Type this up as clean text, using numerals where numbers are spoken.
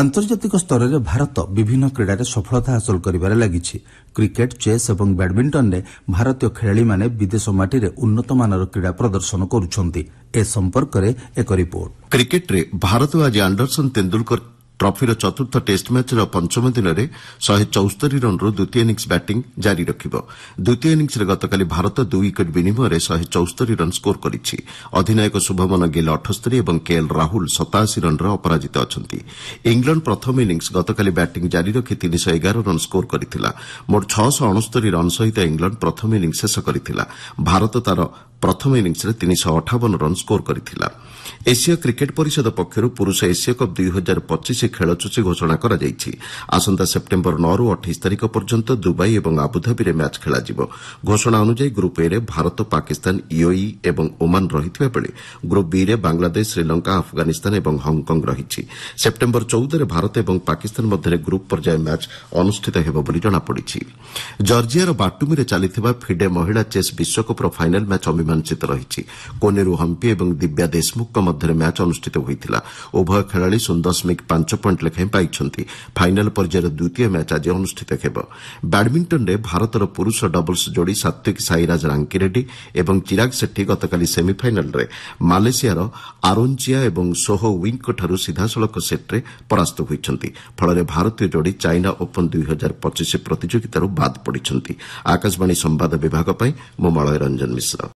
আন্তর্জাতিক স্তরের ভারত বিভিন্ন ক্রীড়ার সফলতা হাসল করিবারে লাগিছে। ক্রিকেট, চেস এবং ব্যাডমিন্টনে ভারতীয় খেলাড়ীমানে বিদেশ মাটিরে উন্নতমানর ক্রীড়া প্রদর্শন করুଛନ୍ତି। এ সম্পর্কে এক রিপোর্ট। ক্রিকেটরে ଭାରତ ଆଜି ଆଣ୍ଡରସନ୍ ତେନ୍ଦୁଲକର ଟ୍ରଫିର ଚତୁର୍ଥ ଟେଷ୍ଟ ମ୍ୟାଚ୍ର ପଞ୍ଚମ ଦିନରେ 174 ରନ୍ରୁ ଦ୍ୱିତୀୟ ଇନିଂସ ବ୍ୟାଟିଂ ଜାରି ରଖିବ। ଦ୍ୱିତୀୟ ଇନିଂସରେ ଗତକାଲି ଭାରତ 2 ୱିକେଟ୍ ବିନିମୟରେ 174 ରନ୍ ସ୍କୋର କରିଛି। ଅଧିନାୟକ ଶୁଭମନ ଗିଲ୍ 78 ଏବଂ କେଏଲ୍ ରାହୁଲ 87 ରନ୍ରେ ଅପରାଜିତ ଅଛନ୍ତି। ଇଂଲଣ୍ଡ ପ୍ରଥମ ଇନିଂସ ଗତକାଲି ବ୍ୟାଟିଂ ଜାରି ରଖି 311 ରନ୍ ସ୍କୋର କରିଥିଲା। ମୋଟ 669 ରନ୍ ସହିତ ଇଂଲଣ୍ଡ ପ୍ରଥମ ଇନିଂସ ଶେଷ କରିଥିଲା। ଭାରତ ତାର ପ୍ରଥମ ଇନିଂସରେ 358 ରନ୍ ସ୍କୋର କରିଥିଲା। ଏସୀୟ କ୍ରିକେଟ ପରିଷଦ ପକ୍ଷରୁ ପୁରୁଷ ଏସୀୟ କପ୍ 2025 ଖେଳସୂଚୀ ଘୋଷଣା କରାଯାଇଛି। ଆସନ୍ତା ସେପ୍ଟେମ୍ବର 9ରୁ 28 ତାରିଖ ପର୍ଯ୍ୟନ୍ତ ଦୁବାଇ ଏବଂ ଆବୁଧାବିରେ ମ୍ୟାଚ୍ ଖେଳାଯିବ। ଘୋଷଣା ଅନୁଯାୟୀ ଗ୍ରୁପ୍ ଏରେ ଭାରତ, ପାକିସ୍ତାନ, ୟୁଏଇ ଏବଂ ଓମାନ ରହିଥିବା ବେଳେ ଗ୍ରୁପ୍ ବିରେ ବାଂଲାଦେଶ, ଶ୍ରୀଲଙ୍କା, ଆଫଗାନିସ୍ତାନ ଏବଂ ହଂକଂ ରହିଛି। ସେପ୍ଟେମ୍ବର 14ରେ ଭାରତ ଏବଂ ପାକିସ୍ତାନ ମଧ୍ୟରେ ଗ୍ରୁପ୍ ପର୍ଯ୍ୟାୟ ମ୍ୟାଚ୍ ଅନୁଷ୍ଠିତ ହେବ ବୋଲି ଜଣାପଡ଼ିଛି। ଜର୍ଜିଆର ବାଟୁମିରେ ଚାଲିଥିବା ଫିଡେ ମହିଳା ଚେସ୍ ବିଶ୍ୱକପ୍ର ଫାଇନାଲ୍ ମ୍ୟାଚ୍ ଅମୀମାଂସିତ ରହିଛି। କୋନେରୁ ହମ୍ପି ଏବଂ ଦିବ୍ୟା ଦେଶମୁଖଙ୍କ ମଧ୍ୟରେ ମ୍ୟାଚ୍ ଅନୁଷ୍ଠିତ ହୋଇଥିଲା। ଉଭୟ ଖେଳାଳି 0.5 ପଏଣ୍ଟ ଲେଖାଏଁ ପାଇଛନ୍ତି। ଫାଇନାଲ୍ ପର୍ଯ୍ୟାୟର ଦ୍ୱିତୀୟ ମ୍ୟାଚ୍ ଆଜି ଅନୁଷ୍ଠିତ ହେବ। ବ୍ୟାଡମିଣ୍ଟନରେ ଭାରତର ପୁରୁଷ ଡବଲ୍ସ ଯୋଡ଼ି ସାତ୍ୱିକ ସାଇରାଜ ରାଙ୍କିରେଡ୍ଡି ଏବଂ ଚିରାଗ ସେଟ୍ଟି ଗତକାଲି ସେମିଫାଇନାଲ୍ରେ ମାଲେସିଆର ଆରୋଞ୍ଜିଆ ଏବଂ ସୋହୋ ୱିଙ୍ଗ୍ଙ୍କଠାରୁ ସିଧାସଳଖ ସେଟ୍ରେ ପରାସ୍ତ ହୋଇଛନ୍ତି। ଫଳରେ ଭାରତୀୟ ଯୋଡ଼ି ଚାଇନା ଓପନ୍ 2025 ପ୍ରତିଯୋଗିତାରୁ ବାଦ୍ ପଡ଼ିଛନ୍ତି। ଆକାଶବାଣୀ ସମ୍ବାଦ ବିଭାଗ ପାଇଁ ମୁଁ ମଳୟ ରଞ୍ଜନ ମିଶ୍ର।